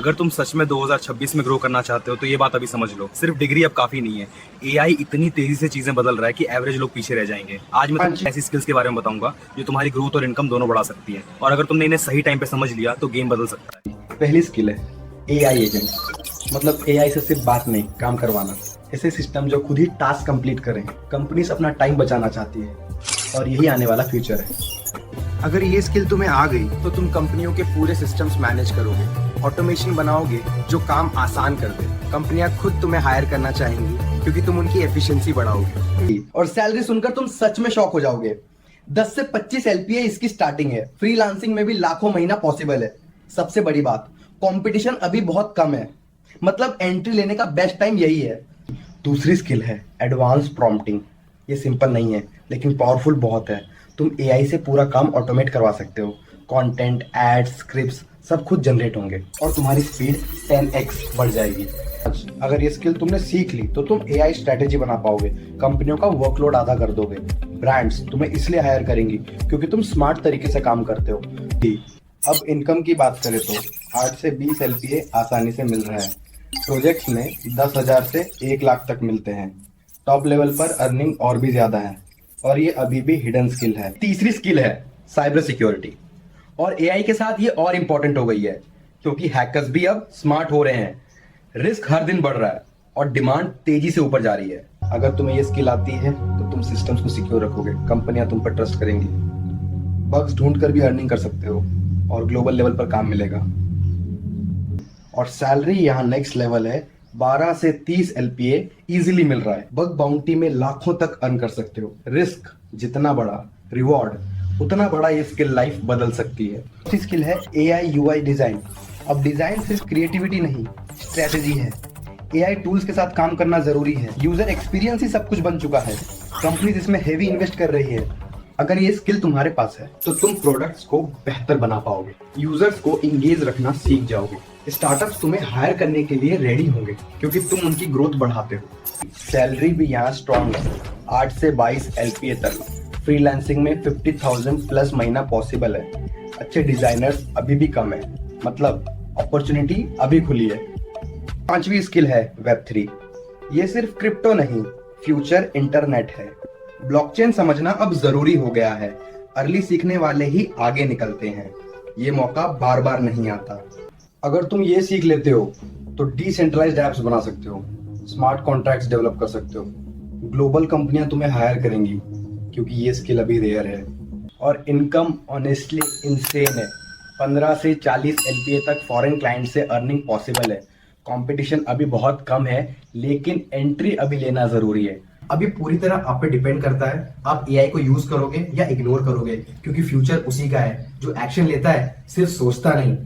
अगर तुम सच में 2026 में ग्रो करना चाहते हो तो ये बात अभी समझ लो, सिर्फ डिग्री अब काफी नहीं है। एआई इतनी तेजी से चीजें बदल रहा है कि एवरेज लोग पीछे रह जाएंगे। आज मैं तुम्हें ऐसी स्किल्स के बारे में बताऊंगा जो तुम्हारी ग्रोथ और इनकम दोनों बढ़ा सकती है, और अगर तुमने इन्हें सही टाइम पे समझ लिया तो गेम बदल सकता है। पहली स्किल है एआई एजेंट। मतलब एआई से सिर्फ बात नहीं, काम करवाना। ऐसे सिस्टम जो खुद ही टास्क कंप्लीट करें। कंपनीज अपना टाइम बचाना चाहती है और यही आने वाला फ्यूचर है। अगर ये स्किल तुम्हें आ गई तो तुम कंपनियों के पूरे सिस्टम्स मैनेज करोगे, ऑटोमेशन बनाओगे जो काम आसान कर दे। कंपनियां खुद तुम्हें हायर करना चाहेंगी क्योंकि तुम उनकी एफिशिएंसी बढ़ाओगे। और सैलरी सुनकर तुम सच में शॉक हो जाओगे। 10 से 25 एलपीए इसकी स्टार्टिंग है। फ्रीलांसिंग में भी लाखों महीना पॉसिबल है। सबसे बड़ी बात, कंपटीशन अभी बहुत कम है। मतलब एंट्री लेने का बेस्ट टाइम यही है। दूसरी स्किल है एडवांस प्रॉम्प्टिंग। ये सिंपल नहीं है लेकिन पावरफुल बहुत है। तुम एआई से पूरा काम ऑटोमेट करवा सकते हो। कंटेंट, एड्स, स्क्रिप्ट्स सब खुद जनरेट होंगे और तुम्हारी स्पीड 10x बढ़ जाएगी। अगर ये स्किल तुमने सीख ली तो तुम एआई स्ट्रेटेजी बना पाओगे, कंपनियों का वर्कलोड आधा कर दोगे। ब्रांड्स तुम्हें इसलिए हायर करेंगी क्योंकि तुम स्मार्ट तरीके से काम करते हो। अब इनकम की बात करें तो 8 से 20 एलपीए आसानी से मिल रहा है। प्रोजेक्ट्स में 10,000 से 1 लाख तक मिलते हैं। टॉप लेवल पर अर्निंग और भी ज्यादा है और ये अभी भी हिडन स्किल है। तीसरी स्किल है साइबर सिक्योरिटी, और एआई के साथ ये और इंपॉर्टेंट हो गई है क्योंकि हैकर्स भी अब स्मार्ट हो रहे हैं। रिस्क हर दिन बढ़ रहा है और डिमांड तेजी से ऊपर जा रही है। अगर तुम्हें ये स्किल आती है तो तुम सिस्टम्स को सिक्योर रखोगे, कंपनियां तुम पर ट्रस्ट करेंगी। बग्स ढूंढ कर भी अर्निंग कर सकते हो और ग्लोबल लेवल पर काम मिलेगा। और सैलरी यहाँ नेक्स्ट लेवल है। 12 से 30 एलपीए इजीली मिल रहा है। बग बाउंटी में लाखों तक अर्न कर सकते हो। रिस्क जितना बड़ा, रिवॉर्ड उतना बड़ा। ये स्किल लाइफ बदल सकती है। दूसरी स्किल है एआई यूआई डिजाइन। अब डिजाइन सिर्फ क्रिएटिविटी नहीं, स्ट्रेटेजी है। एआई टूल्स के साथ काम करना जरूरी है। यूजर एक्सपीरियंस ही सब कुछ बन चुका है। कंपनीज इसमें हेवी इन्वेस्ट कर रही है। अगर ये स्किल तुम्हारे पास है तो तुम प्रोडक्ट्स को बेहतर बना पाओगे, यूजर्स को इंगेज रखना सीख जाओगे। स्टार्टअप्स तुम्हें हायर करने के लिए रेडी होंगे क्योंकि तुम उनकी ग्रोथ बढ़ाते हो। सैलरी भी यहाँ स्ट्रॉन्ग है, 8 से 22 एलपीए तक। फ्रीलांसिंग में 50,000 प्लस महीना पॉसिबल है। अच्छे डिजाइनर्स अभी भी कम है, मतलब अपॉर्चुनिटी अभी खुली है। पांचवी स्किल है वेब3। ये सिर्फ क्रिप्टो नहीं, फ्यूचर इंटरनेट है। ब्लॉकचेन समझना अब जरूरी हो गया है। अर्ली सीखने वाले ही आगे निकलते हैं। ये मौका बार बार नहीं आता। अगर तुम ये सीख लेते हो तो डिसेंट्रलाइज्ड एप्स बना सकते हो, स्मार्ट कॉन्ट्रैक्ट्स डेवलप कर सकते हो। ग्लोबल कंपनियां तुम्हें हायर करेंगी क्योंकि ये स्किल अभी रेयर है। और इनकम ऑनेस्टली इंसेन है। 15 से 40 एलपीए तक फॉरेन क्लाइंट से अर्निंग पॉसिबल है। कंपटीशन अभी बहुत कम है लेकिन एंट्री अभी लेना जरूरी है। अभी पूरी तरह आप पे डिपेंड करता है, आप एआई को यूज करोगे या इग्नोर करोगे, क्योंकि फ्यूचर उसी का है जो एक्शन लेता है, सिर्फ सोचता नहीं।